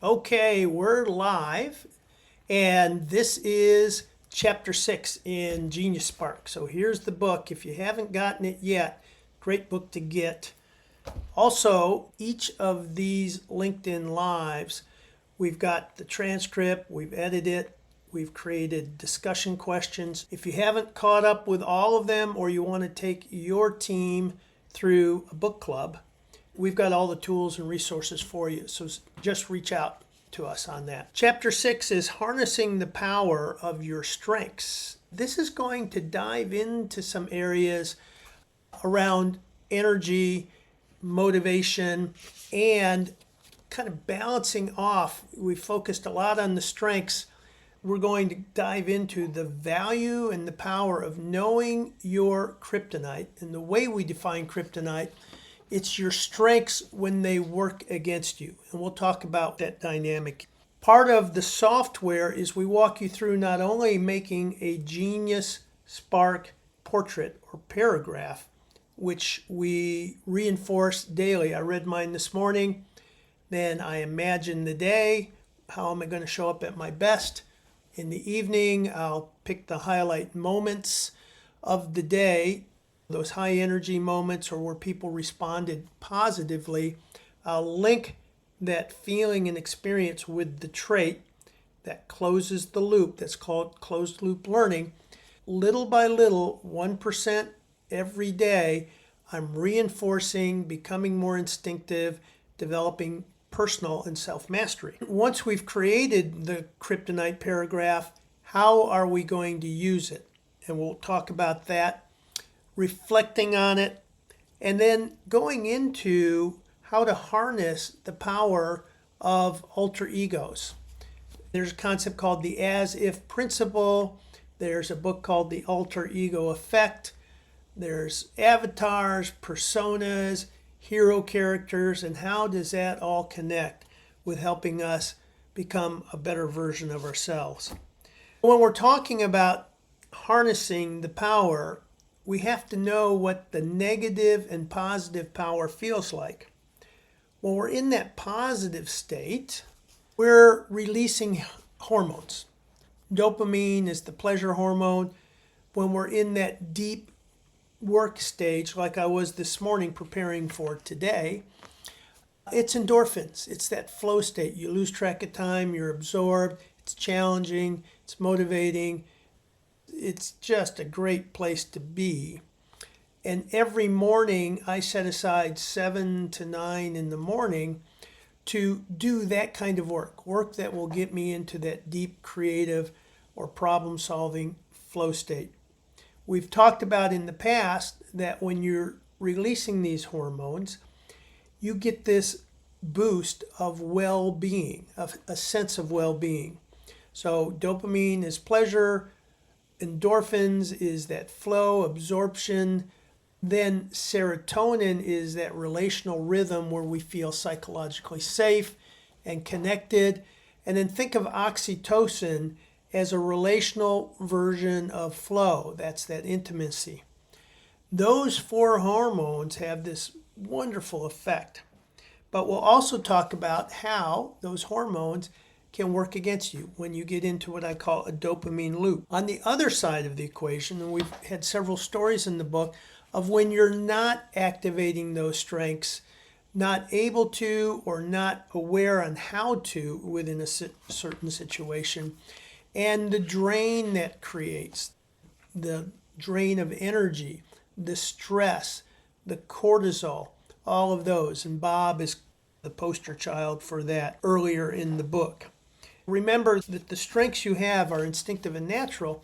Okay, we're live, and this is chapter 6 in Genius Spark. So here's the book. If you haven't gotten it yet, great book to get. Also, each of these LinkedIn Lives, we've got the transcript, we've edited it, we've created discussion questions. If you haven't caught up with all of them or you want to take your team through a book club, we've got all the tools and resources for you. So just reach out to us on that. Chapter 6 is harnessing the power of your strengths. This is going to dive into some areas around energy, motivation, and kind of balancing off. We focused a lot on the strengths. We're going to dive into the value and the power of knowing your kryptonite. And the way we define kryptonite, it's your strengths when they work against you. And we'll talk about that dynamic. Part of the software is we walk you through not only making a Genius Spark portrait or paragraph, which we reinforce daily. I read mine this morning. Then I imagine the day. How am I going to show up at my best? In the evening, I'll pick the highlight moments of the day, those high energy moments or where people responded positively. I'll link that feeling and experience with the trait that closes the loop. That's called closed loop learning. Little by little, 1% every day, I'm reinforcing, becoming more instinctive, developing personal and self-mastery. Once we've created the kryptonite paragraph, how are we going to use it? And we'll talk about that, reflecting on it, and then going into how to harness the power of alter egos. There's a concept called the as-if principle. There's a book called The Alter Ego Effect. There's avatars, personas, hero characters, and how does that all connect with helping us become a better version of ourselves? When we're talking about harnessing the power, we have to know what the negative and positive power feels like. When we're in that positive state, we're releasing hormones. Dopamine is the pleasure hormone. When we're in that deep work stage, like I was this morning preparing for today, it's endorphins. It's that flow state. You lose track of time, you're absorbed, it's challenging, it's motivating. It's just a great place to be. And every morning I set aside 7 to 9 in the morning to do that kind of work that will get me into that deep creative or problem solving flow state. We've talked about in the past that when you're releasing these hormones, you get this boost of well-being, of a sense of well-being. So dopamine is pleasure, endorphins is that flow, absorption. Then serotonin is that relational rhythm where we feel psychologically safe and connected. And then think of oxytocin as a relational version of flow. That's that intimacy. Those 4 hormones have this wonderful effect. But we'll also talk about how those hormones can work against you when you get into what I call a dopamine loop. On the other side of the equation, and we've had several stories in the book of when you're not activating those strengths, not able to or not aware on how to within a certain situation, and the drain that creates, the drain of energy, the stress, the cortisol, all of those. And Bob is the poster child for that earlier in the book. Remember that the strengths you have are instinctive and natural.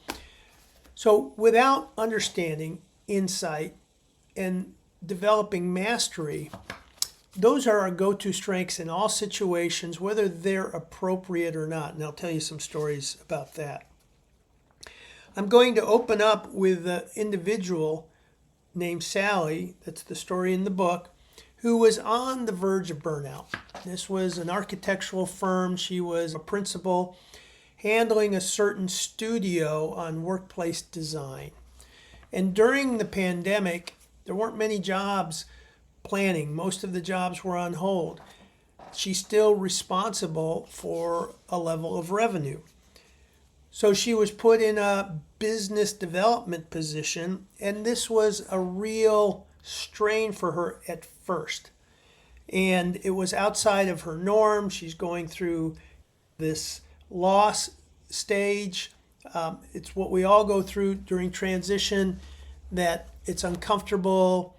So without understanding, insight, and developing mastery, those are our go-to strengths in all situations, whether they're appropriate or not. And I'll tell you some stories about that. I'm going to open up with an individual named Sally, that's the story in the book, who was on the verge of burnout. This was an architectural firm. She was a principal handling a certain studio on workplace design. And during the pandemic, there weren't many jobs planning. Most of the jobs were on hold. she's still responsible for a level of revenue. So she was put in a business development position, and this was a real strain for her at first. And it was outside of her norm. She's going through this loss stage. It's what we all go through during transition, that it's uncomfortable.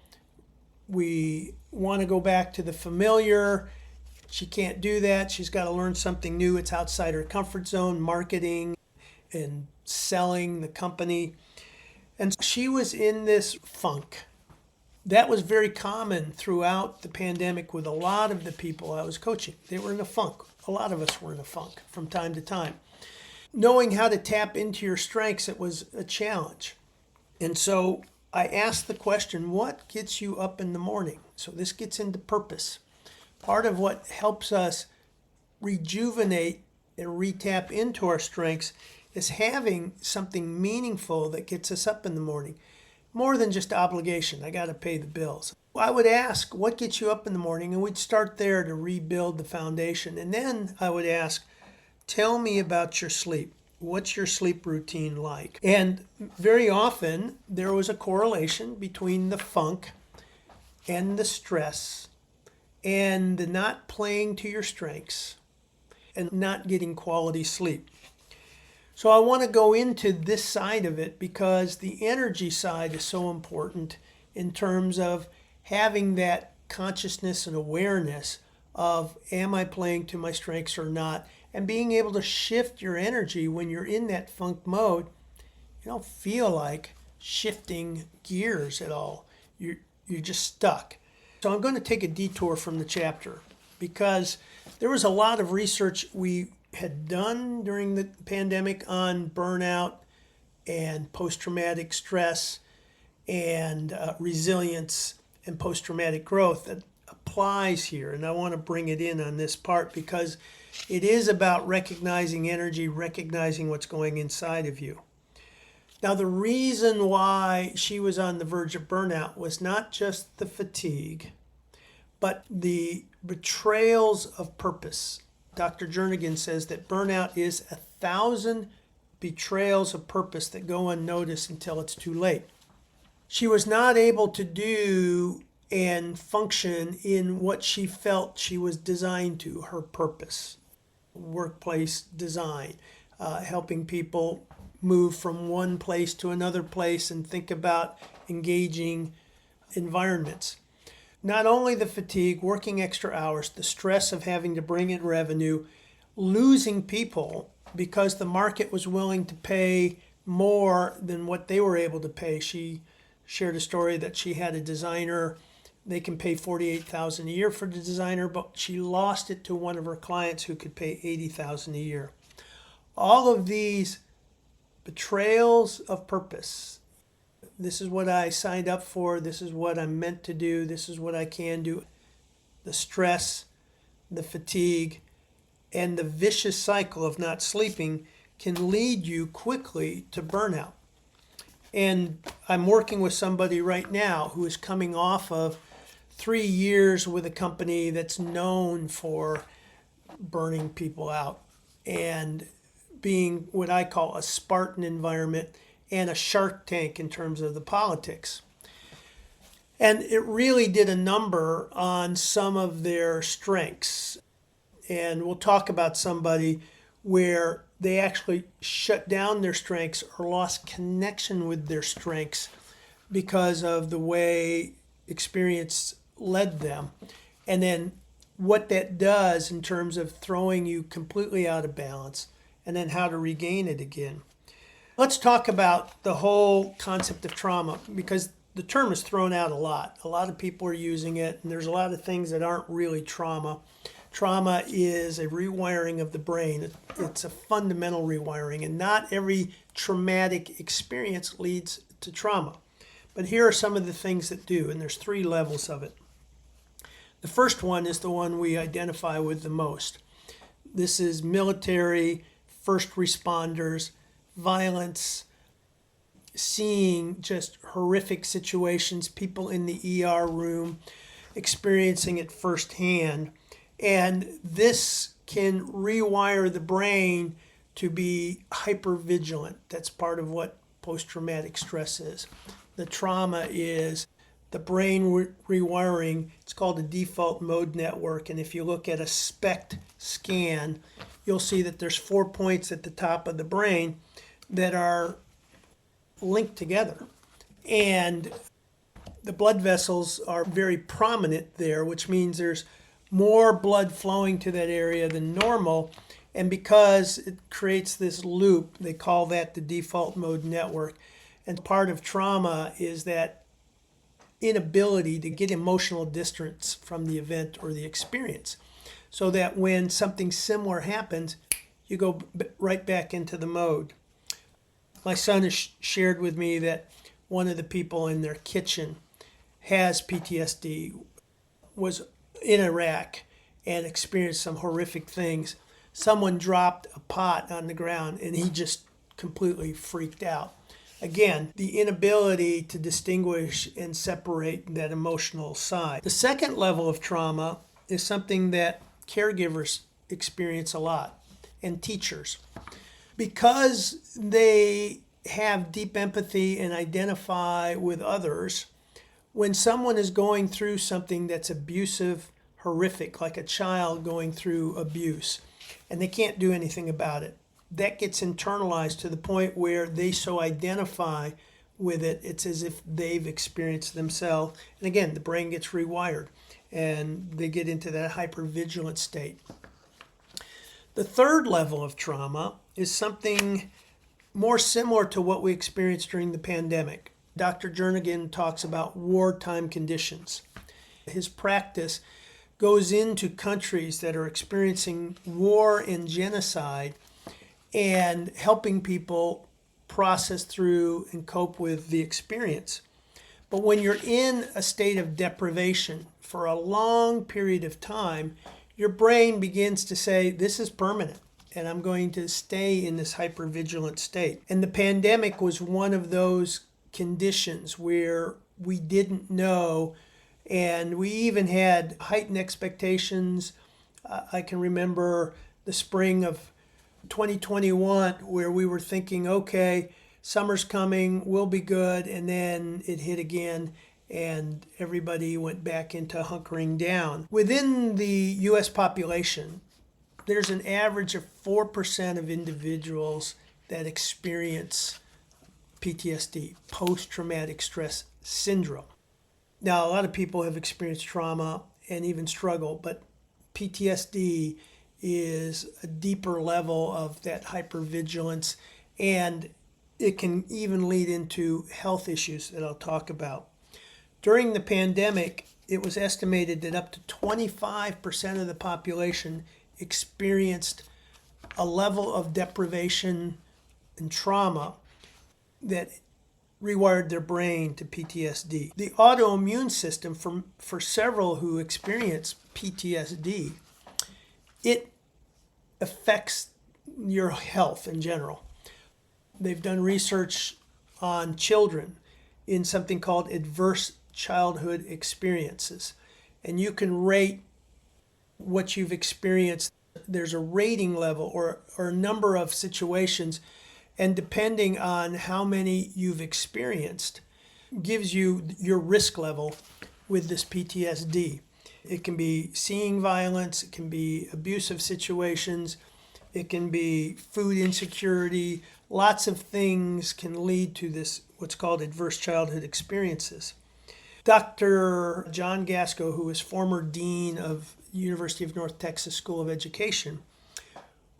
We want to go back to the familiar. She can't do that. She's got to learn something new. It's outside her comfort zone, marketing and selling the company. And she was in this funk. That was very common throughout the pandemic with a lot of the people I was coaching. They were in a funk. A lot of us were in a funk from time to time. Knowing how to tap into your strengths, it was a challenge. And so I asked the question, what gets you up in the morning? So this gets into purpose. Part of what helps us rejuvenate and retap into our strengths is having something meaningful that gets us up in the morning. More than just obligation. I got to pay the bills. I would ask, what gets you up in the morning? And we'd start there to rebuild the foundation. And then I would ask, tell me about your sleep. What's your sleep routine like? And very often there was a correlation between the funk and the stress and the not playing to your strengths and not getting quality sleep. So I want to go into this side of it because the energy side is so important in terms of having that consciousness and awareness of, am I playing to my strengths or not? And being able to shift your energy when you're in that funk mode. You don't feel like shifting gears at all. You're just stuck. So I'm going to take a detour from the chapter because there was a lot of research we had done during the pandemic on burnout and post-traumatic stress and resilience and post-traumatic growth that applies here. And I want to bring it in on this part because it is about recognizing energy, recognizing what's going inside of you. Now, the reason why she was on the verge of burnout was not just the fatigue, but the betrayals of purpose. Dr. Jernigan says that burnout is 1,000 betrayals of purpose that go unnoticed until it's too late. She was not able to do and function in what she felt she was designed to, her purpose, workplace design, helping people move from one place to another place and think about engaging environments. Not only the fatigue, working extra hours, the stress of having to bring in revenue, losing people because the market was willing to pay more than what they were able to pay. She shared a story that she had a designer. They can pay $48,000 a year for the designer, but she lost it to one of her clients who could pay $80,000 a year. All of these betrayals of purpose. This is what I signed up for. This is what I'm meant to do. This is what I can do. The stress, the fatigue, and the vicious cycle of not sleeping can lead you quickly to burnout. And I'm working with somebody right now who is coming off of 3 years with a company that's known for burning people out and being what I call a Spartan environment and a Shark Tank in terms of the politics. And it really did a number on some of their strengths. And we'll talk about somebody where they actually shut down their strengths or lost connection with their strengths because of the way experience led them. And then what that does in terms of throwing you completely out of balance and then how to regain it again. Let's talk about the whole concept of trauma because the term is thrown out a lot. A lot of people are using it, and there's a lot of things that aren't really trauma. Trauma is a rewiring of the brain. It's a fundamental rewiring, and not every traumatic experience leads to trauma. But here are some of the things that do, and there's 3 levels of it. The first one is the one we identify with the most. This is military, first responders, violence, seeing just horrific situations, people in the ER room, experiencing it firsthand. And this can rewire the brain to be hypervigilant. That's part of what post-traumatic stress is. The trauma is the brain rewiring. It's called a default mode network. And if you look at a SPECT scan, you'll see that there's 4 points at the top of the brain that are linked together. And the blood vessels are very prominent there, which means there's more blood flowing to that area than normal. And because it creates this loop, they call that the default mode network. And part of trauma is that inability to get emotional distance from the event or the experience, so that when something similar happens, you go right back into the mode. My son has shared with me that one of the people in their kitchen has PTSD, was in Iraq and experienced some horrific things. Someone dropped a pot on the ground and he just completely freaked out. Again, the inability to distinguish and separate that emotional side. The second level of trauma is something that caregivers experience a lot, and teachers. Because they have deep empathy and identify with others, when someone is going through something that's abusive, horrific, like a child going through abuse, and they can't do anything about it, that gets internalized to the point where they so identify with it, it's as if they've experienced themselves. And again, the brain gets rewired and they get into that hypervigilant state. The third level of trauma is something more similar to what we experienced during the pandemic. Dr. Jernigan talks about wartime conditions. His practice goes into countries that are experiencing war and genocide and helping people process through and cope with the experience. But when you're in a state of deprivation for a long period of time, your brain begins to say, this is permanent, and I'm going to stay in this hypervigilant state. And the pandemic was one of those conditions where we didn't know, and we even had heightened expectations. I can remember the spring of 2021 where we were thinking, okay, summer's coming, we'll be good, and then it hit again and everybody went back into hunkering down. Within the US population, there's an average of 4% of individuals that experience PTSD, post-traumatic stress syndrome. Now, a lot of people have experienced trauma and even struggle, but PTSD is a deeper level of that hypervigilance, and it can even lead into health issues that I'll talk about. During the pandemic, it was estimated that up to 25% of the population experienced a level of deprivation and trauma that rewired their brain to PTSD. The autoimmune system, for several who experience PTSD, it affects your health in general. They've done research on children in something called adverse childhood experiences. And you can rate what you've experienced. There's a rating level or a number of situations, and depending on how many you've experienced, gives you your risk level with this PTSD. It can be seeing violence, it can be abusive situations, it can be food insecurity. Lots of things can lead to this, what's called adverse childhood experiences. Dr. John Gasco, who is former dean of University of North Texas School of Education,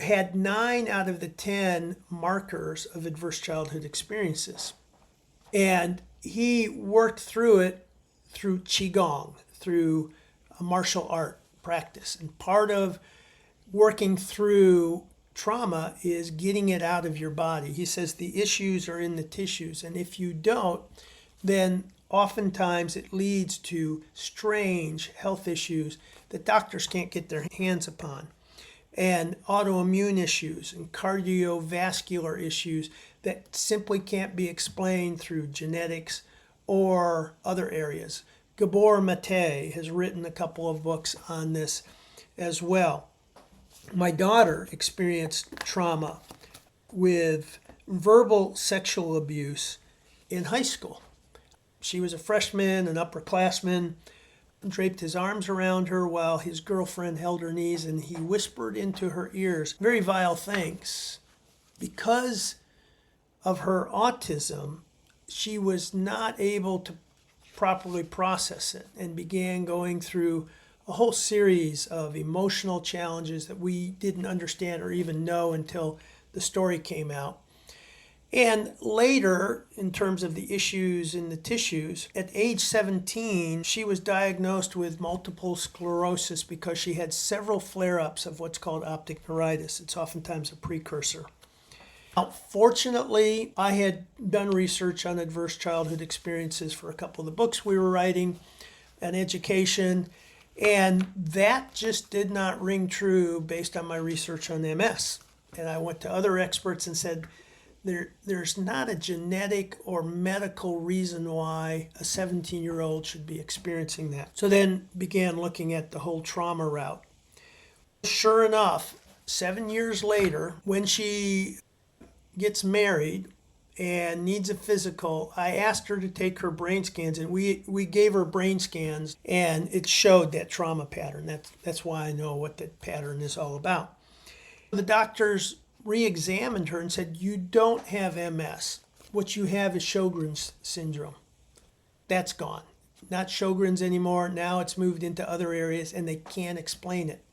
had 9 out of the 10 markers of adverse childhood experiences. And he worked through it through Qigong, through a martial art practice. And part of working through trauma is getting it out of your body. He says the issues are in the tissues, and if you don't, then oftentimes it leads to strange health issues that doctors can't get their hands upon, and autoimmune issues and cardiovascular issues that simply can't be explained through genetics or other areas. Gabor Mate has written a couple of books on this, as well. My daughter experienced trauma with verbal sexual abuse in high school. She was a freshman, an upperclassman, draped his arms around her while his girlfriend held her knees, and he whispered into her ears very vile things. Because of her autism, she was not able to properly process it and began going through a whole series of emotional challenges that we didn't understand or even know until the story came out. And later, in terms of the issues in the tissues, at age 17, she was diagnosed with multiple sclerosis because she had several flare-ups of what's called optic neuritis. It's oftentimes a precursor. Now, fortunately, I had done research on adverse childhood experiences for a couple of the books we were writing and education, and that just did not ring true based on my research on MS. And I went to other experts and said, there's not a genetic or medical reason why a 17-year-old should be experiencing that. So then began looking at the whole trauma route. Sure enough, 7 years later, when she gets married and needs a physical, I asked her to take her brain scans, and we gave her brain scans, and it showed that trauma pattern. That's why I know what that pattern is all about. The doctors re-examined her and said, you don't have MS. What you have is Sjogren's syndrome. That's gone. Not Sjogren's anymore. Now it's moved into other areas and they can't explain it.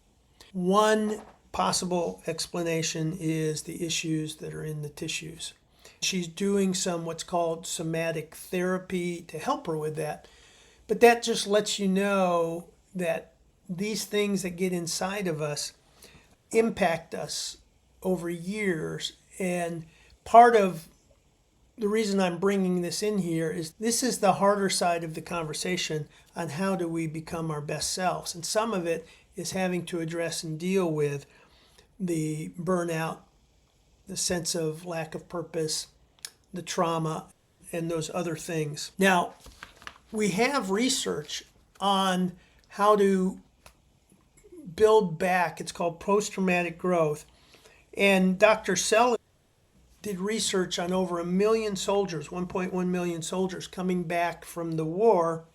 One possible explanation is the issues that are in the tissues. She's doing some what's called somatic therapy to help her with that. But that just lets you know that these things that get inside of us impact us over years, and part of the reason I'm bringing this in here is this is the harder side of the conversation on how do we become our best selves, and some of it is having to address and deal with the burnout, the sense of lack of purpose, the trauma, and those other things. Now, we have research on how to build back. It's called post-traumatic growth. And Dr. Seligman did research on over 1 million soldiers, 1.1 million soldiers coming back from the war,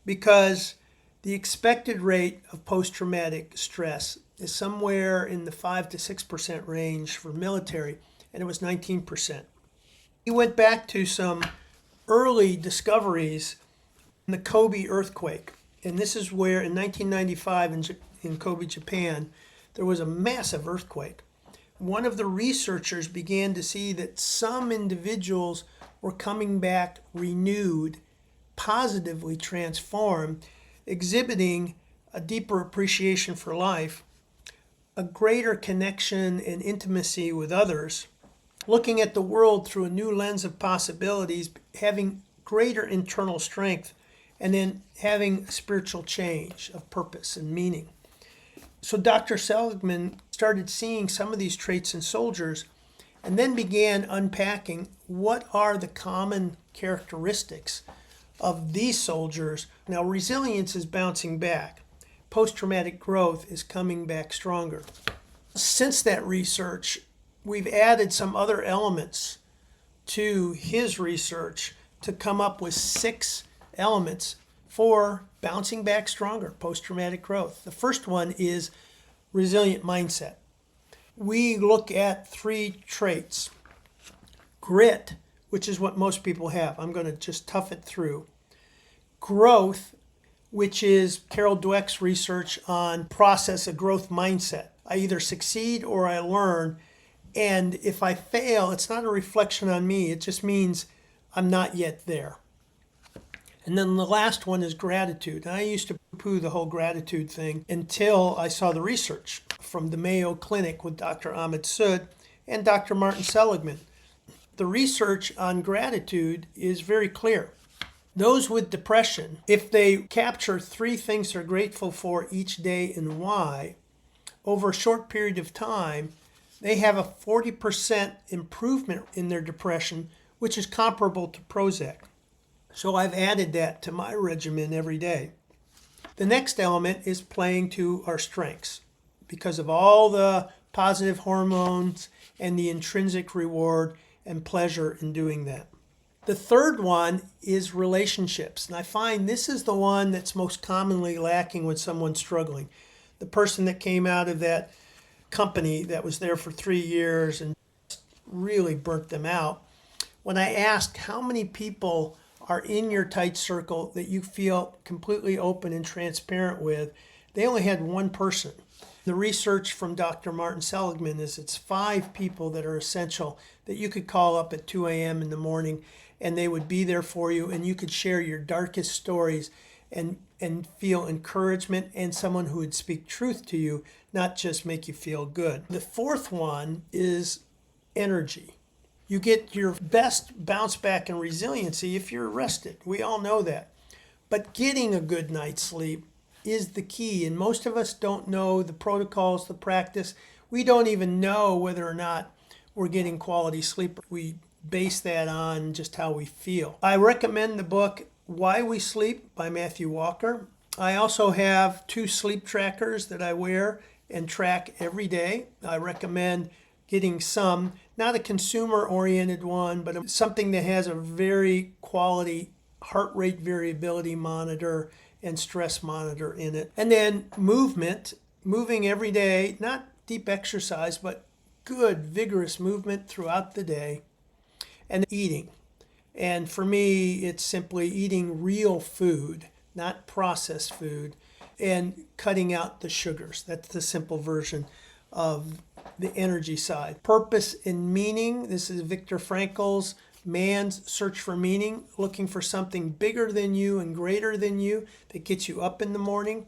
because the expected rate of post-traumatic stress is somewhere in the 5 to 6% range for military, and it was 19%. He went back to some early discoveries in the Kobe earthquake, and this is where in 1995 in Kobe, Japan, there was a massive earthquake. One of the researchers began to see that some individuals were coming back renewed, positively transformed, exhibiting a deeper appreciation for life, a greater connection and intimacy with others, looking at the world through a new lens of possibilities, having greater internal strength, and then having a spiritual change of purpose and meaning. So Dr. Seligman started seeing some of these traits in soldiers and then began unpacking what are the common characteristics of these soldiers. Now, resilience is bouncing back. Post-traumatic growth is coming back stronger. Since that research, we've added some other elements to his research to come up with 6 elements for bouncing back stronger, post-traumatic growth. The first one is resilient mindset. We look at 3 traits. Grit, which is what most people have. I'm going to just tough it through. Growth, which is Carol Dweck's research on process of growth mindset. I either succeed or I learn, and if I fail, it's not a reflection on me. It just means I'm not yet there. And then the last one is gratitude. And I used to poo-poo the whole gratitude thing until I saw the research from the Mayo Clinic with Dr. Ahmed Sood and Dr. Martin Seligman. The research on gratitude is very clear. Those with depression, if they capture 3 things they're grateful for each day and why, over a short period of time, they have a 40% improvement in their depression, which is comparable to Prozac. So I've added that to my regimen every day. The next element is playing to our strengths because of all the positive hormones and the intrinsic reward and pleasure in doing that. The third one is relationships. And I find this is the one that's most commonly lacking when someone's struggling. The person that came out of that company that was there for 3 years and really burnt them out. When I asked how many people are in your tight circle that you feel completely open and transparent with, they only had one person. The research from Dr. Martin Seligman is it's 5 people that are essential that you could call up at 2 a.m. in the morning and they would be there for you and you could share your darkest stories and feel encouragement and someone who would speak truth to you, not just make you feel good. The fourth one is energy. You get your best bounce back and resiliency if you're rested. We all know that. But getting a good night's sleep is the key. And most of us don't know the protocols, the practice. We don't even know whether or not we're getting quality sleep. We base that on just how we feel. I recommend the book Why We Sleep by Matthew Walker. I also have 2 sleep trackers that I wear and track every day. I recommend getting some, not a consumer-oriented one, but something that has a very quality heart rate variability monitor and stress monitor in it. And then moving every day, not deep exercise, but good, vigorous movement throughout the day. And eating. And for me, it's simply eating real food, not processed food, and cutting out the sugars. That's the simple version of the energy side. Purpose and meaning. This is Viktor Frankl's Man's Search for Meaning, looking for something bigger than you and greater than you that gets you up in the morning.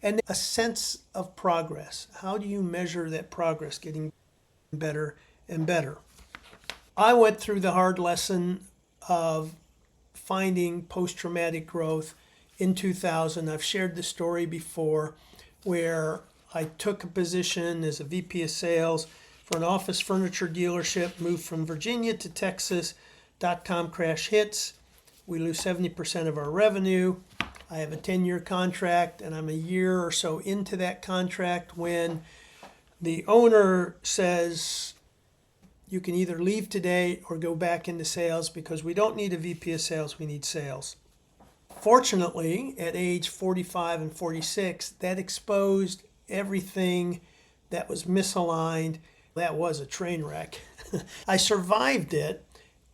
And a sense of progress. How do you measure that progress, getting better and better? I went through the hard lesson of finding post-traumatic growth in 2000. I've shared the story before where I took a position as a VP of sales for an office furniture dealership, moved from Virginia to Texas. .com crash hits. We lose 70% of our revenue. I have a 10-year contract, and I'm a year or so into that contract when the owner says, you can either leave today or go back into sales because we don't need a VP of sales, we need sales. Fortunately, at age 45 and 46, that exposed everything that was misaligned. That was a train wreck. I survived it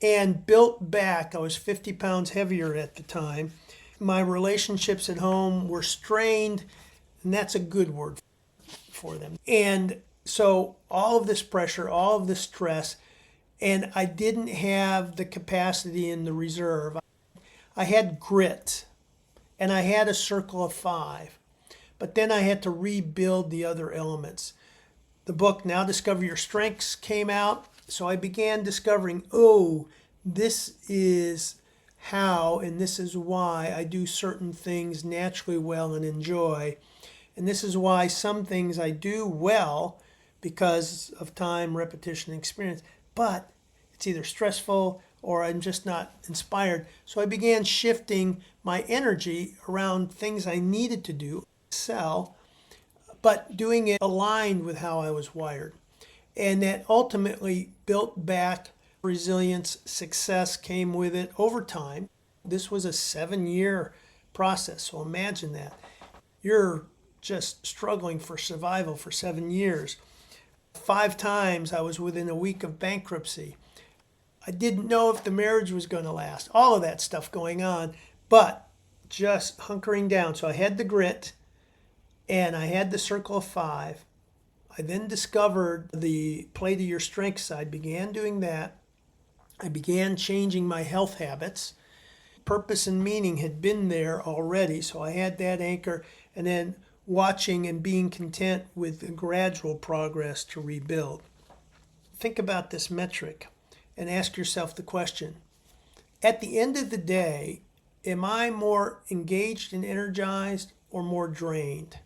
and built back. I was 50 pounds heavier at the time. My relationships at home were strained, and that's a good word for them. And so all of this pressure, all of this stress, and I didn't have the capacity in the reserve. I had grit, and I had a circle of 5, but then I had to rebuild the other elements. The book, Now Discover Your Strengths, came out, so I began discovering, this is how and this is why I do certain things naturally well and enjoy. And this is why some things I do well because of time, repetition, and experience, but it's either stressful or I'm just not inspired. So I began shifting my energy around things I needed to do, excel, but doing it aligned with how I was wired. And that ultimately built back resilience. Success came with it over time. This was a 7-year process. So imagine that. You're just struggling for survival for 7 years. 5 times I was within a week of bankruptcy. I didn't know if the marriage was going to last. All of that stuff going on, but just hunkering down. So I had the grit and I had the circle of 5. I then discovered the play to your strengths side, began doing that. I began changing my health habits. Purpose and meaning had been there already, so I had that anchor, and then watching and being content with the gradual progress to rebuild. Think about this metric and ask yourself the question, at the end of the day, am I more engaged and energized or more drained?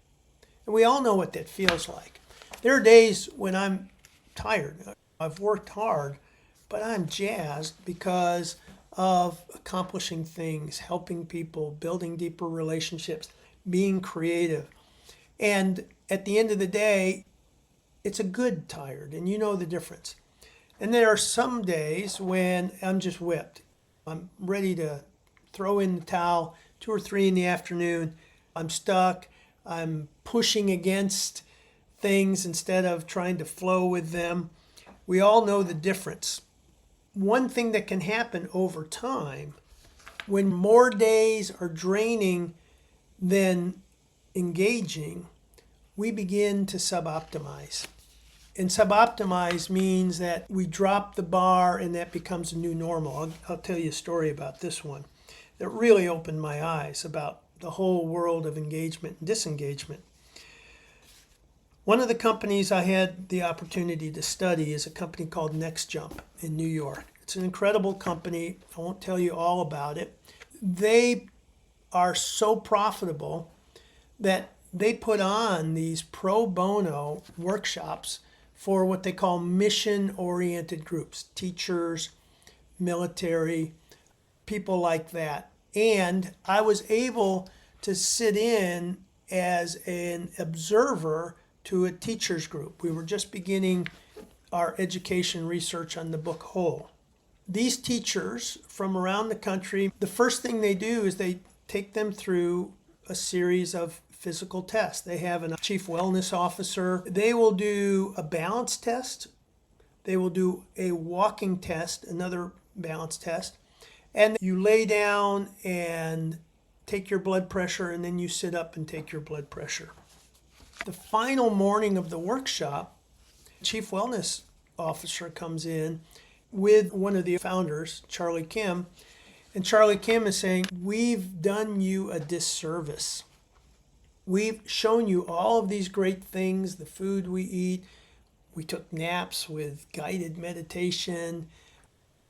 And we all know what that feels like. There are days when I'm tired. I've worked hard, but I'm jazzed because of accomplishing things, helping people, building deeper relationships, being creative. And at the end of the day, it's a good tired, and you know the difference. And there are some days when I'm just whipped. I'm ready to throw in the towel, 2 or 3 in the afternoon. I'm stuck. I'm pushing against things instead of trying to flow with them. We all know the difference. One thing that can happen over time, when more days are draining than engaging, we begin to suboptimize. And suboptimize means that we drop the bar and that becomes a new normal. I'll tell you a story about this one that really opened my eyes about the whole world of engagement and disengagement. One of the companies I had the opportunity to study is a company called Next Jump in New York. It's an incredible company. I won't tell you all about it. They are so profitable that they put on these pro bono workshops for what they call mission-oriented groups, teachers, military, people like that. And I was able to sit in as an observer to a teachers group. We were just beginning our education research on the book Whole. These teachers from around the country, the first thing they do is they take them through a series of physical tests. They have a chief wellness officer. They will do a balance test. They will do a walking test, another balance test. And you lay down and take your blood pressure, and then you sit up and take your blood pressure. The final morning of the workshop, chief wellness officer comes in with one of the founders, Charlie Kim. And Charlie Kim is saying, we've done you a disservice. We've shown you all of these great things, the food we eat. We took naps with guided meditation,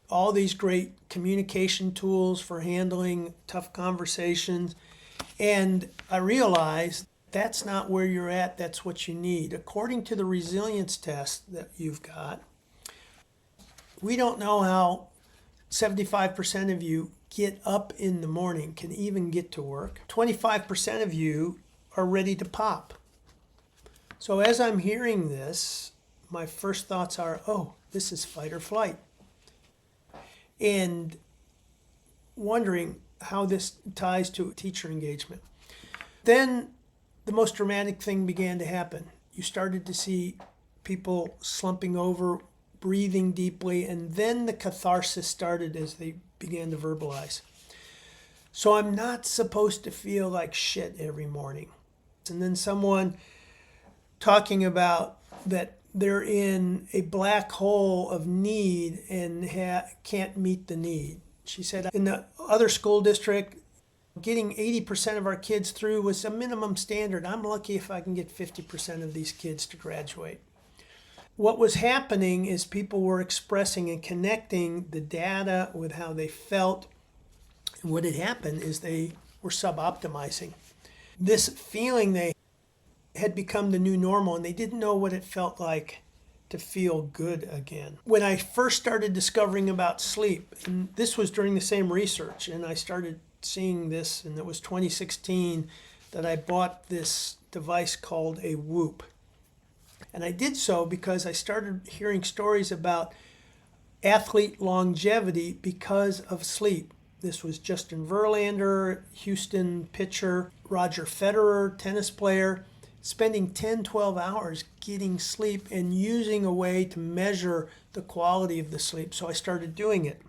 all these great communication tools for handling tough conversations. And I realized that's not where you're at, that's what you need. According to the resilience test that you've got, we don't know how 75% of you get up in the morning, can even get to work. 25% of you are ready to pop. So as I'm hearing this, my first thoughts are, oh, this is fight or flight. And wondering how this ties to teacher engagement. Then the most dramatic thing began to happen. You started to see people slumping over, breathing deeply, and then the catharsis started as they began to verbalize. So I'm not supposed to feel like shit every morning. And then someone talking about that they're in a black hole of need and can't meet the need. She said in the other school district, getting 80% of our kids through was a minimum standard. I'm lucky if I can get 50% of these kids to graduate. What was happening is people were expressing and connecting the data with how they felt. And what had happened is they were suboptimizing. This feeling they had become the new normal, and they didn't know what it felt like to feel good again. When I first started discovering about sleep, and this was during the same research, and I started seeing this, and it was 2016 that I bought this device called a Whoop. And I did so because I started hearing stories about athlete longevity because of sleep. This was Justin Verlander, Houston pitcher, Roger Federer, tennis player, spending 10, 12 hours getting sleep and using a way to measure the quality of the sleep. So I started doing it.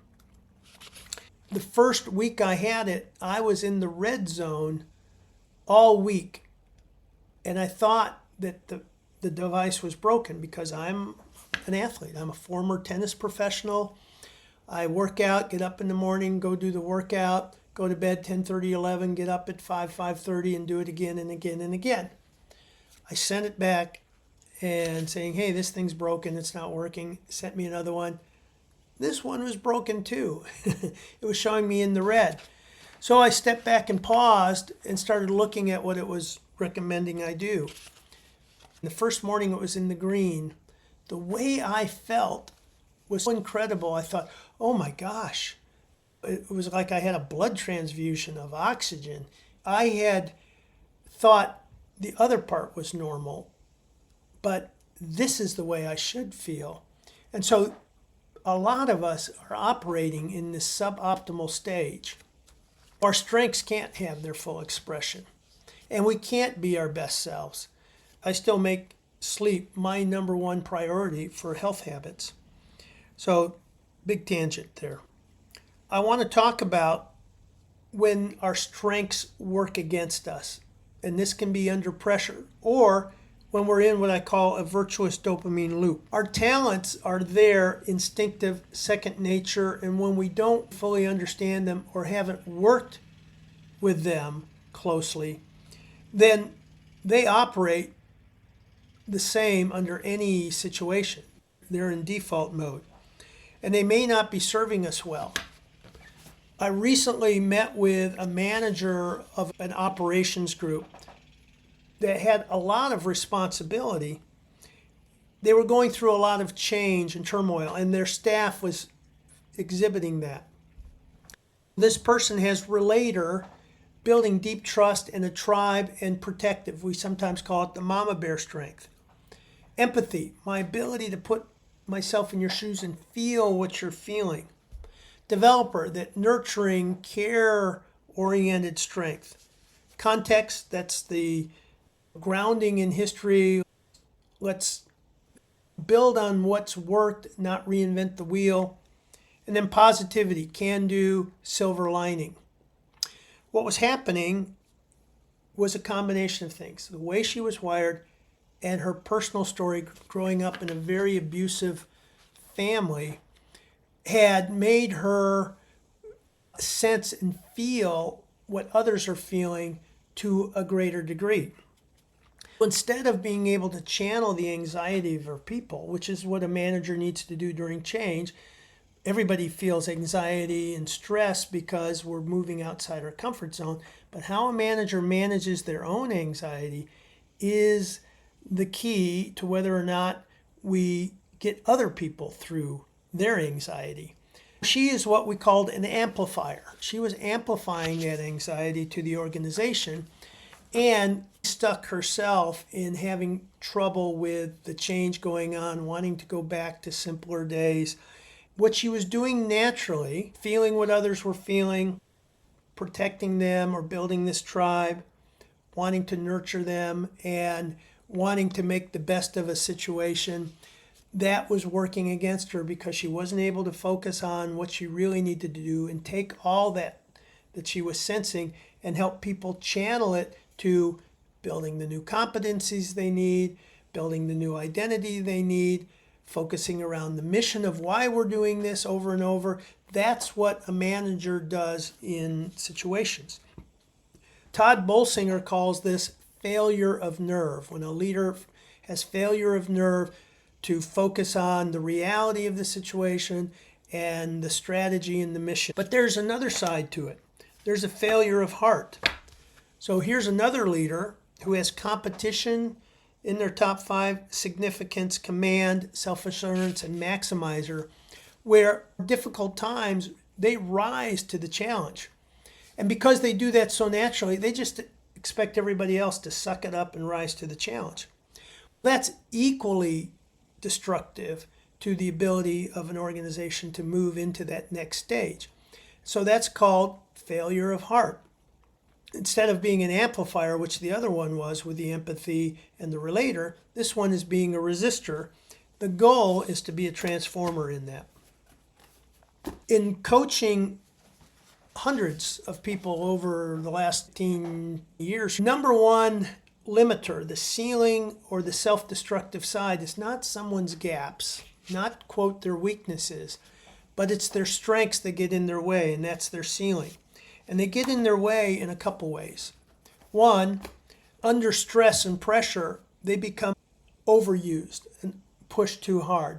The first week I had it, I was in the red zone all week. And I thought that the device was broken because I'm an athlete. I'm a former tennis professional. I work out, get up in the morning, go do the workout, go to bed 10:30, 11, get up at 5:30 and do it again and again and again. I sent it back and saying, hey, this thing's broken, it's not working. Sent me another one. This one was broken too. It was showing me in the red. So I stepped back and paused and started looking at what it was recommending I do. The first morning it was in the green. The way I felt was so incredible. I thought, oh my gosh. It was like I had a blood transfusion of oxygen. I had thought the other part was normal, but this is the way I should feel. And so a lot of us are operating in this suboptimal stage. Our strengths can't have their full expression, and we can't be our best selves. I still make sleep my number one priority for health habits. So, big tangent there. I want to talk about when our strengths work against us, and this can be under pressure or when we're in what I call a virtuous dopamine loop. Our talents are there, instinctive, second nature, and when we don't fully understand them or haven't worked with them closely, then they operate the same under any situation. They're in default mode, and they may not be serving us well. I recently met with a manager of an operations group that had a lot of responsibility. They were going through a lot of change and turmoil, and their staff was exhibiting that. This person has relator, building deep trust in a tribe, and protective. We sometimes call it the mama bear strength. Empathy, my ability to put myself in your shoes and feel what you're feeling. Developer, that nurturing, care-oriented strength. Context, that's the grounding in history. Let's build on what's worked, not reinvent the wheel. And then positivity, can do, silver lining. What was happening was a combination of things. The way she was wired and her personal story growing up in a very abusive family had made her sense and feel what others are feeling to a greater degree. Instead of being able to channel the anxiety of her people, which is what a manager needs to do during change, everybody feels anxiety and stress because we're moving outside our comfort zone. But how a manager manages their own anxiety is the key to whether or not we get other people through their anxiety. She is what we called an amplifier. She was amplifying that anxiety to the organization and stuck herself in having trouble with the change going on, wanting to go back to simpler days. What she was doing naturally, feeling what others were feeling, protecting them or building this tribe, wanting to nurture them and wanting to make the best of a situation, that was working against her because she wasn't able to focus on what she really needed to do and take all that she was sensing and help people channel it to building the new competencies they need, building the new identity they need, focusing around the mission of why we're doing this over and over. That's what a manager does in situations. Todd Bolsinger calls this failure of nerve. When a leader has failure of nerve to focus on the reality of the situation and the strategy and the mission. But there's another side to it. There's a failure of heart. So here's another leader who has competition in their top 5: significance, command, self-assurance, and maximizer, where difficult times, they rise to the challenge. And because they do that so naturally, they just expect everybody else to suck it up and rise to the challenge. That's equally destructive to the ability of an organization to move into that next stage. So that's called failure of heart. Instead of being an amplifier, which the other one was with the empathy and the relator, this one is being a resistor. The goal is to be a transformer in that. In coaching hundreds of people over the last 15 years, number one limiter, the ceiling or the self-destructive side, is not someone's gaps, not, quote, their weaknesses, but it's their strengths that get in their way, and that's their ceiling. And they get in their way in a couple ways. One, under stress and pressure, they become overused and pushed too hard.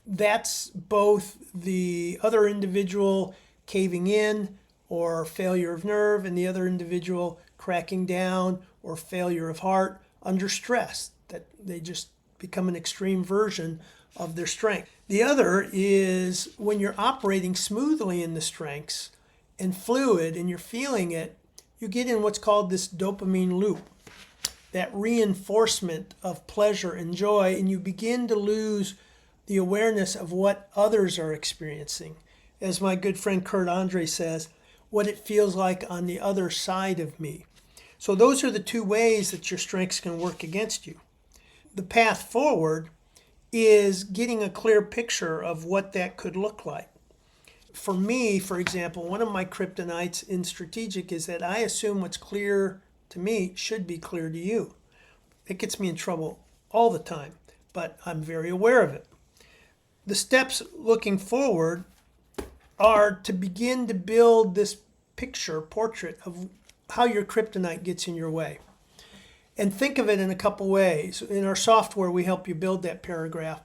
That's both the other individual caving in or failure of nerve and the other individual cracking down or failure of heart under stress, that they just become an extreme version of their strength. The other is when you're operating smoothly in the strengths and fluid and you're feeling it, you get in what's called this dopamine loop. that reinforcement of pleasure and joy, and you begin to lose the awareness of what others are experiencing. As my good friend Kurt Andre says, what it feels like on the other side of me. So those are the two ways that your strengths can work against you. The path forward is getting a clear picture of what that could look like. For me, for example, one of my kryptonites in strategic is that I assume what's clear to me should be clear to you. It gets me in trouble all the time, but I'm very aware of it. The steps looking forward are to begin to build this portrait of how your kryptonite gets in your way. And think of it in a couple ways. In our software, we help you build that paragraph.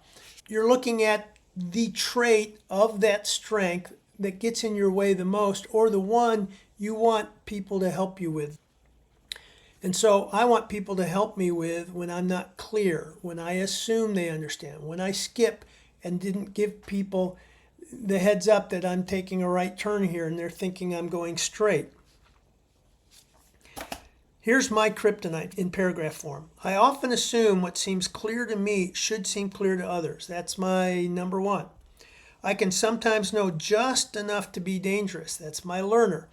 You're looking at the trait of that strength that gets in your way the most, or the one you want people to help you with. And so I want people to help me with when I'm not clear, when I assume they understand, when I skip and didn't give people the heads up that I'm taking a right turn here and they're thinking I'm going straight. Here's my kryptonite in paragraph form. I often assume what seems clear to me should seem clear to others. That's my number one. I can sometimes know just enough to be dangerous. That's my learner.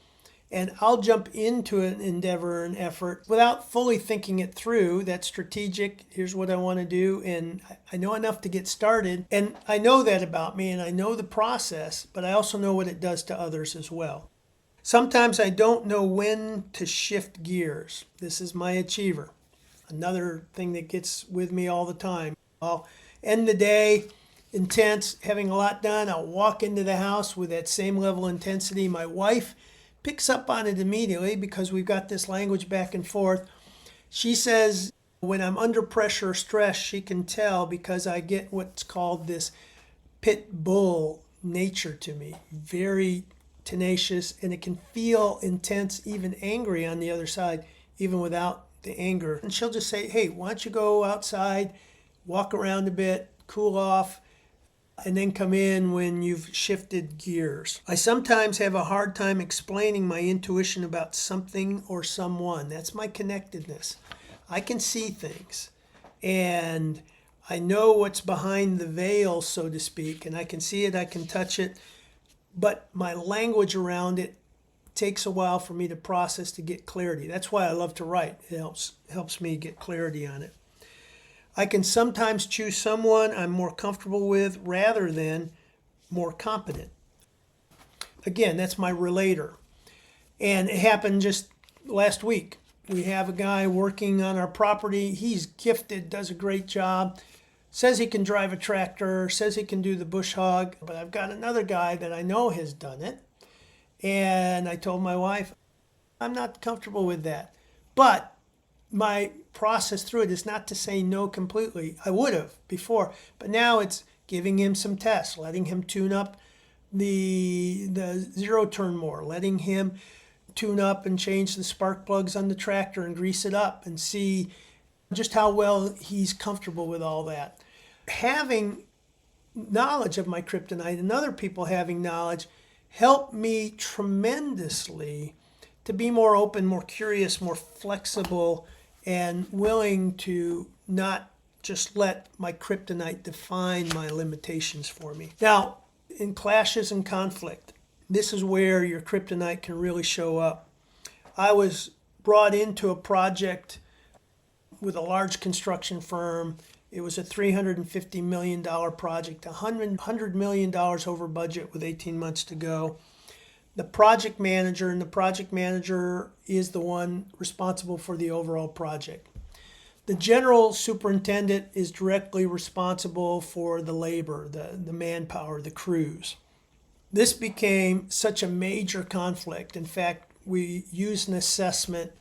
And I'll jump into an endeavor and effort without fully thinking it through. That's strategic. Here's what I want to do. And I know enough to get started. And I know that about me and I know the process, but I also know what it does to others as well. Sometimes I don't know when to shift gears. This is my achiever. Another thing that gets with me all the time. I'll end the day intense, having a lot done. I'll walk into the house with that same level of intensity. My wife picks up on it immediately because we've got this language back and forth. She says when I'm under pressure or stress, she can tell because I get what's called this pit bull nature to me. Very tenacious, and it can feel intense, even angry on the other side, even without the anger. And she'll just say, hey, why don't you go outside, walk around a bit, cool off, and then come in when you've shifted gears. I sometimes have a hard time explaining my intuition about something or someone. That's my connectedness. I can see things, and I know what's behind the veil, so to speak, and I can see it, I can touch it, but my language around it takes a while for me to process to get clarity. That's why I love to write. It helps me get clarity on it. I can sometimes choose someone I'm more comfortable with rather than more competent. Again, that's my relator. And it happened just last week. We have a guy working on our property. He's gifted, does a great job. Says he can drive a tractor, says he can do the bush hog, but I've got another guy that I know has done it. And I told my wife, I'm not comfortable with that. But my process through it is not to say no completely. I would have before, but now it's giving him some tests, letting him tune up the zero turn more, letting him tune up and change the spark plugs on the tractor and grease it up and see just how well he's comfortable with all that. Having knowledge of my kryptonite and other people having knowledge helped me tremendously to be more open, more curious, more flexible, and willing to not just let my kryptonite define my limitations for me. Now, in clashes and conflict, this is where your kryptonite can really show up. I was brought into a project with a large construction firm. It was a $350 million project, $100 million over budget with 18 months to go. The project manager is the one responsible for the overall project. The general superintendent is directly responsible for the labor, the manpower, the crews. This became such a major conflict. In fact, we used an assessment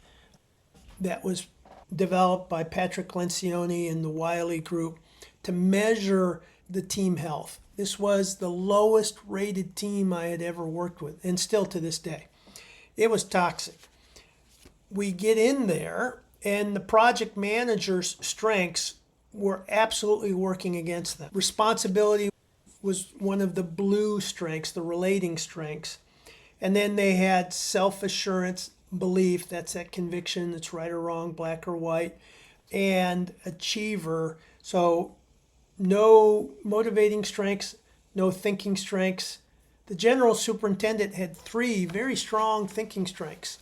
that was developed by Patrick Lencioni and the Wiley Group to measure the team health. This was the lowest rated team I had ever worked with, and still to this day. It was toxic. We get in there, and the project manager's strengths were absolutely working against them. Responsibility was one of the blue strengths, the relating strengths. And then they had self-assurance, belief, that's that conviction, that's right or wrong, black or white. and achiever. So no motivating strengths, no thinking strengths. The general superintendent had 3 very strong thinking strengths: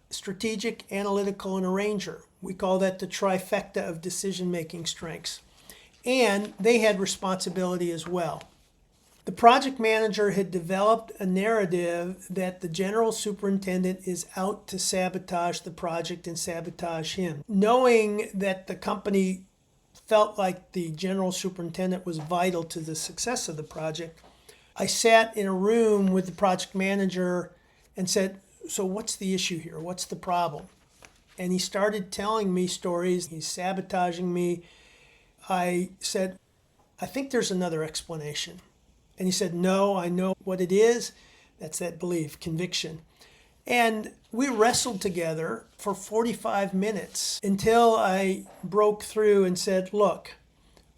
strategic, analytical, and arranger. We call that the trifecta of decision-making strengths. And they had responsibility as well. The project manager had developed a narrative that the general superintendent is out to sabotage the project and sabotage him. Knowing that the company felt like the general superintendent was vital to the success of the project, I sat in a room with the project manager and said, "So what's the issue here? What's the problem?" And he started telling me stories. He's sabotaging me. I said, "I think there's another explanation." And he said, "No, I know what it is." That's that belief, conviction. And we wrestled together for 45 minutes until I broke through and said, "Look,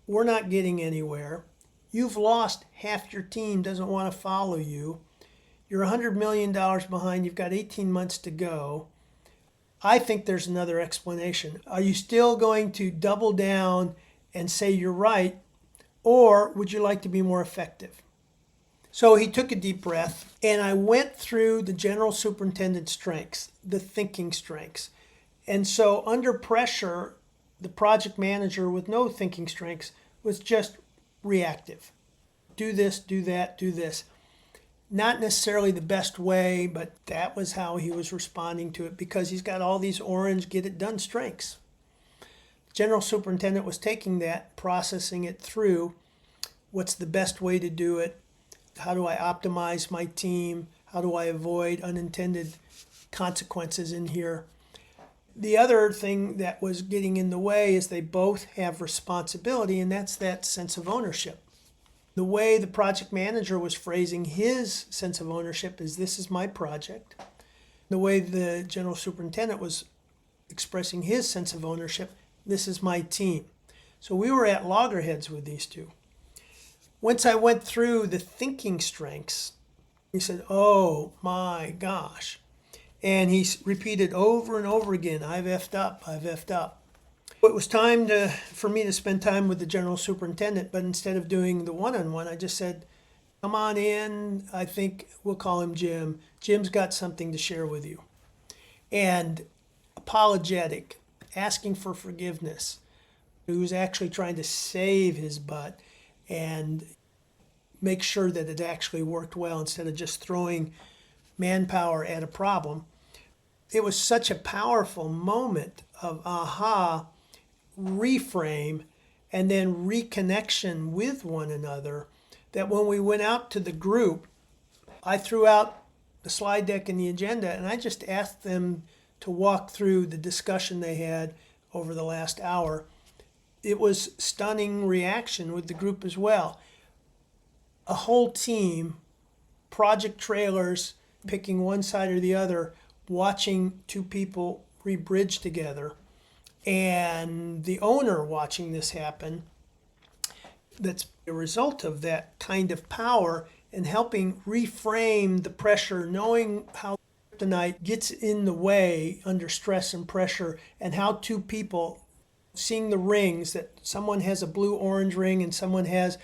we're not getting anywhere. You've lost half your team, doesn't want to follow you. You're $100 million behind. You've got 18 months to go. I think there's another explanation. Are you still going to double down and say you're right, or would you like to be more effective?" So he took a deep breath, and I went through the general superintendent's strengths, the thinking strengths. And so under pressure, the project manager with no thinking strengths was just reactive. Do this, do that, do this. Not necessarily the best way, but that was how he was responding to it because he's got all these orange get it done strengths. General superintendent was taking that, processing it through. What's the best way to do it? How do I optimize my team? How do I avoid unintended consequences in here? The other thing that was getting in the way is they both have responsibility, and that's that sense of ownership. The way the project manager was phrasing his sense of ownership is, "This is my project." The way the general superintendent was expressing his sense of ownership, "This is my team." So we were at loggerheads with these two. Once I went through the thinking strengths, he said, "Oh my gosh." And he repeated over and over again, "I've effed up, I've effed up." It was time for me to spend time with the general superintendent, but instead of doing the one-on-one, I just said, "Come on in. I think we'll call him Jim. Jim's got something to share with you." And apologetic, asking for forgiveness. He was actually trying to save his butt and make sure that it actually worked well instead of just throwing manpower at a problem. It was such a powerful moment of aha, reframe, and then reconnection with one another that when we went out to the group, I threw out the slide deck and the agenda, and I just asked them to walk through the discussion they had over the last hour. It was stunning reaction with the group as well. A whole team, project trailers, picking one side or the other, watching two people re-bridge together, and the owner watching this happen. That's a result of that kind of power and helping reframe the pressure, knowing how Kryptonite gets in the way under stress and pressure, and how two people seeing the rings, that someone has a blue-orange ring and someone has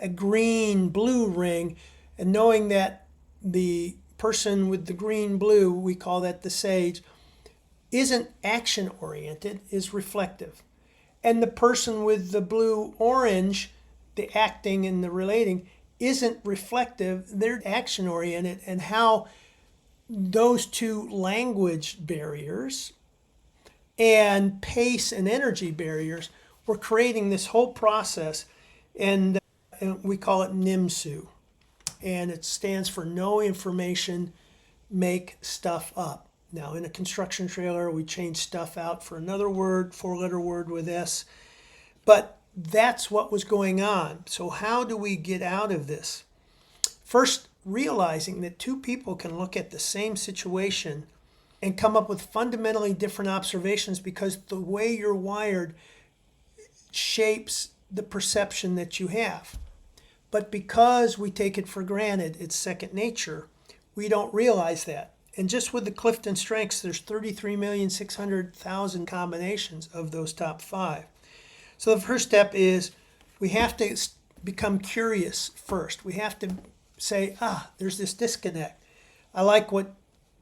a green-blue ring, and knowing that the person with the green-blue, we call that the sage, isn't action-oriented, is reflective. And the person with the blue-orange, the acting and the relating, isn't reflective, they're action-oriented, and how those two language barriers and pace and energy barriers were creating this whole process, and we call it NIMSU, and it stands for no information, make stuff up. Now in a construction trailer we change stuff out for another word, 4-letter word with S, but that's what was going on. So how do we get out of this? First, realizing that two people can look at the same situation and come up with fundamentally different observations because the way you're wired shapes the perception that you have. But because we take it for granted, it's second nature, we don't realize that. And just with the Clifton Strengths, there's 33,600,000 combinations of those top 5. So the first step is we have to become curious first. We have to say, there's this disconnect. I like what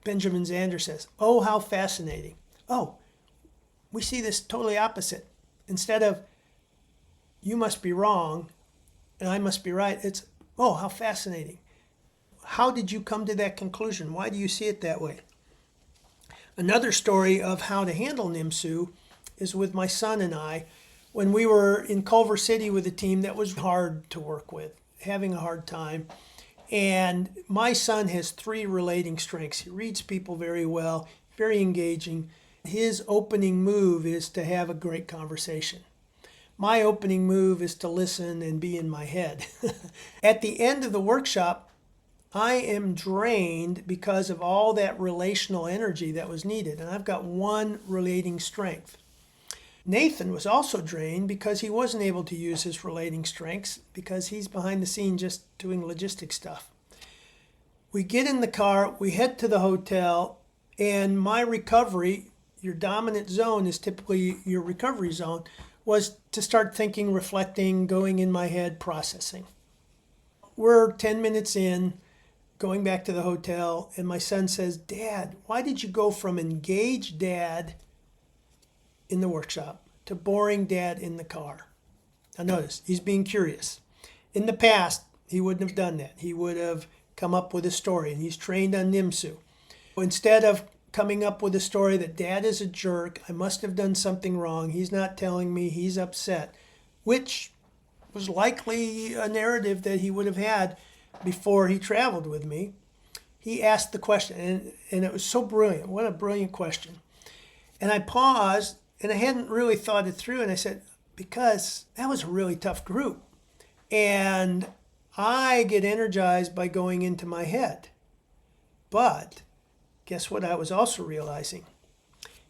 Benjamin Zander says. Oh, how fascinating. Oh, we see this totally opposite. Instead of, you must be wrong and I must be right, it's, oh, how fascinating. How did you come to that conclusion? Why do you see it that way? Another story of how to handle NIMSU is with my son and I. When we were in Culver City with a team that was hard to work with, having a hard time. And my son has 3 relating strengths. He reads people very well, very engaging. His opening move is to have a great conversation. My opening move is to listen and be in my head. At the end of the workshop, I am drained because of all that relational energy that was needed. And I've got 1 relating strength. Nathan was also drained because he wasn't able to use his relating strengths because he's behind the scene just doing logistics stuff. We get in the car, we head to the hotel, and my recovery, your dominant zone is typically your recovery zone, was to start thinking, reflecting, going in my head, processing. We're 10 minutes in, going back to the hotel, and my son says, Dad, why did you go from engaged dad in the workshop to boring dad in the car? Now notice, he's being curious. In the past, he wouldn't have done that. He would have come up with a story, and he's trained on NIMSU. Instead of coming up with a story that dad is a jerk, I must have done something wrong, he's not telling me, he's upset, which was likely a narrative that he would have had before he traveled with me, he asked the question, and it was so brilliant. What a brilliant question. And I paused, and I hadn't really thought it through, and I said, because that was a really tough group. And I get energized by going into my head. But guess what I was also realizing?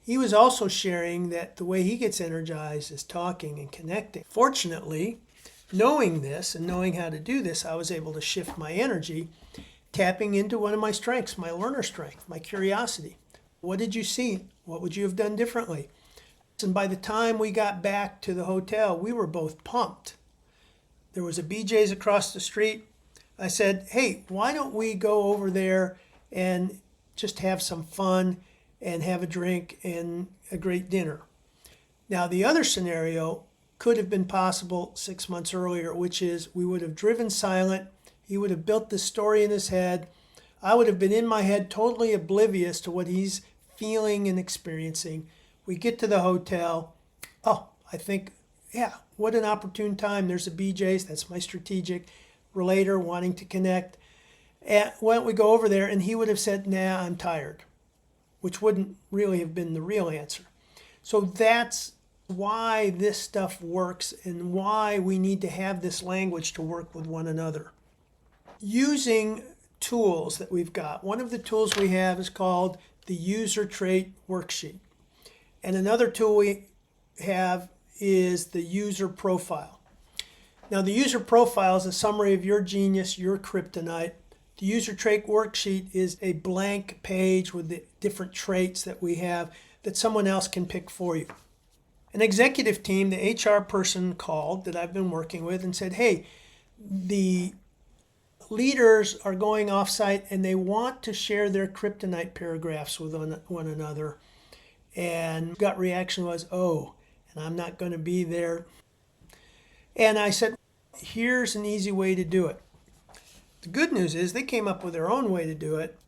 He was also sharing that the way he gets energized is talking and connecting. Fortunately, knowing this and knowing how to do this, I was able to shift my energy, tapping into one of my strengths, my learner strength, my curiosity. What did you see? What would you have done differently? And by the time we got back to the hotel, we were both pumped. There was a BJ's across the street. I said, hey, why don't we go over there and just have some fun and have a drink and a great dinner? Now, the other scenario could have been possible 6 months earlier, which is we would have driven silent. He would have built this story in his head. I would have been in my head totally oblivious to what he's feeling and experiencing. We get to the hotel. Oh, I think, yeah, what an opportune time. There's a BJ's. That's my strategic relator wanting to connect. And why don't we go over there? And he would have said, nah, I'm tired, which wouldn't really have been the real answer. So that's why this stuff works and why we need to have this language to work with one another. Using tools that we've got. One of the tools we have is called the user trait worksheet. And another tool we have is the user profile. Now, the user profile is a summary of your genius, your kryptonite. The user trait worksheet is a blank page with the different traits that we have that someone else can pick for you. An executive team, the HR person called that I've been working with and said, hey, the leaders are going offsite and they want to share their kryptonite paragraphs with one another. And gut reaction was, oh, and I'm not going to be there. And I said, here's an easy way to do it. The good news is they came up with their own way to do it.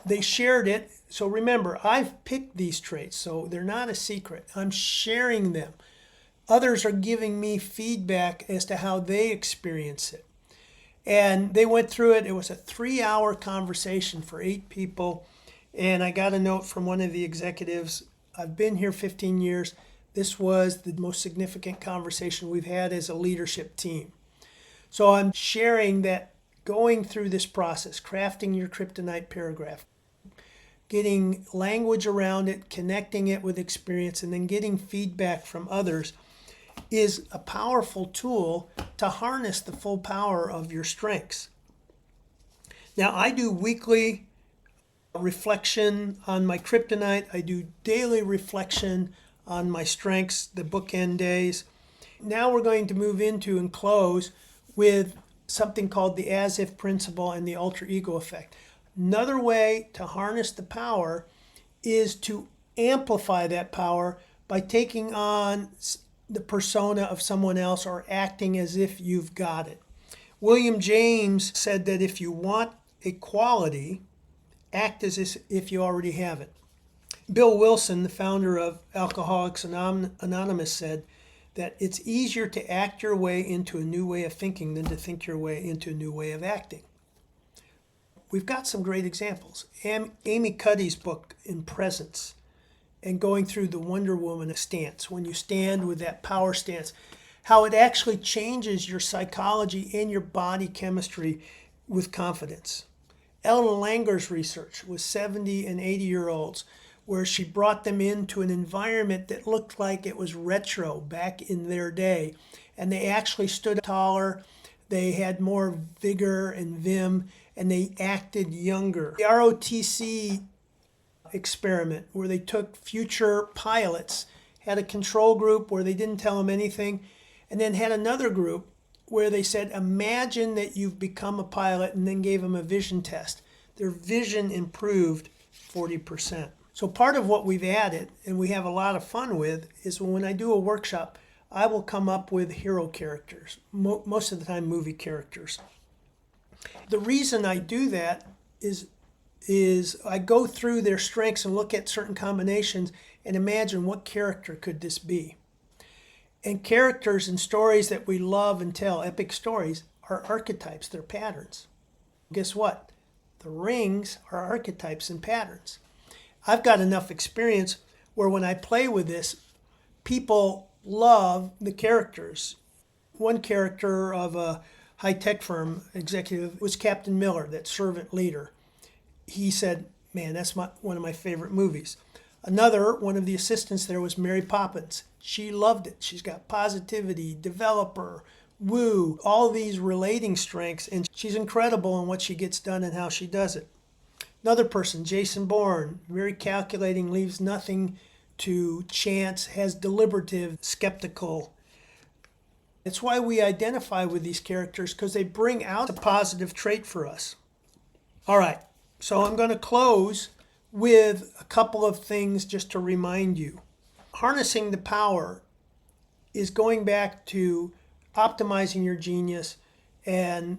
They shared it. So remember, I've picked these traits, so they're not a secret. I'm sharing them. Others are giving me feedback as to how they experience it. And they went through it. It was a 3-hour conversation for 8 people. And I got a note from one of the executives. I've been here 15 years. This was the most significant conversation we've had as a leadership team. So I'm sharing that going through this process, crafting your kryptonite paragraph, getting language around it, connecting it with experience, and then getting feedback from others is a powerful tool to harness the full power of your strengths. Now, I do weekly reflection on my kryptonite. I do daily reflection on my strengths, the bookend days. Now we're going to move into and close with something called the as-if principle and the alter ego effect. Another way to harness the power is to amplify that power by taking on the persona of someone else or acting as if you've got it. William James said that if you want a quality, act as if you already have it. Bill Wilson, the founder of Alcoholics Anonymous, said that it's easier to act your way into a new way of thinking than to think your way into a new way of acting. We've got some great examples. Amy Cuddy's book, In Presence, and going through the Wonder Woman stance, when you stand with that power stance, how it actually changes your psychology and your body chemistry with confidence. Ellen Langer's research with 70 and 80-year-olds, where she brought them into an environment that looked like it was retro back in their day. And they actually stood taller, they had more vigor and vim, and they acted younger. The ROTC experiment, where they took future pilots, had a control group where they didn't tell them anything, and then had another group where they said, imagine that you've become a pilot, and then gave them a vision test. Their vision improved 40%. So part of what we've added, and we have a lot of fun with, is when I do a workshop, I will come up with hero characters, most of the time movie characters. The reason I do that is I go through their strengths and look at certain combinations and imagine what character could this be. And characters and stories that we love and tell, epic stories, are archetypes, they're patterns. Guess what? The rings are archetypes and patterns. I've got enough experience where when I play with this, people love the characters. One character of a high-tech firm executive was Captain Miller, that servant leader. He said, man, that's one of my favorite movies. Another, one of the assistants there, was Mary Poppins. She loved it. She's got positivity, developer, woo, all these relating strengths, and she's incredible in what she gets done and how she does it. Another person, Jason Bourne, very calculating, leaves nothing to chance, has deliberative, skeptical. It's why we identify with these characters, because they bring out a positive trait for us. All right, so I'm going to close with a couple of things just to remind you. Harnessing the power is going back to optimizing your genius and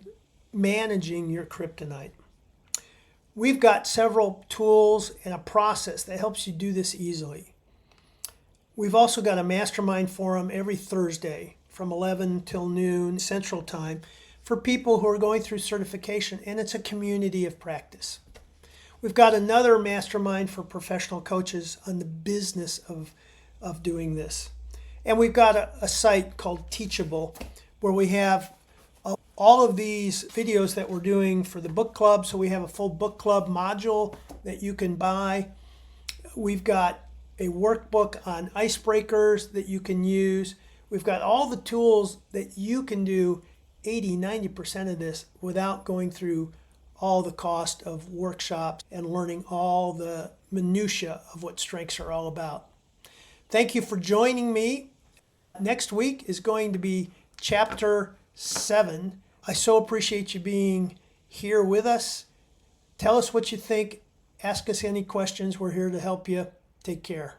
managing your kryptonite. We've got several tools and a process that helps you do this easily. We've also got a mastermind forum every Thursday from 11 till noon Central Time for people who are going through certification, and it's a community of practice. We've got another mastermind for professional coaches on the business of doing this. And we've got a site called Teachable, where we have all of these videos that we're doing for the book club. So we have a full book club module that you can buy. We've got a workbook on icebreakers that you can use. We've got all the tools that you can do 80-90% of this without going through all the cost of workshops and learning all the minutia of what strengths are all about. Thank you for joining me. Next week is going to be Chapter 7. I so appreciate you being here with us. Tell us what you think. Ask us any questions. We're here to help you. Take care.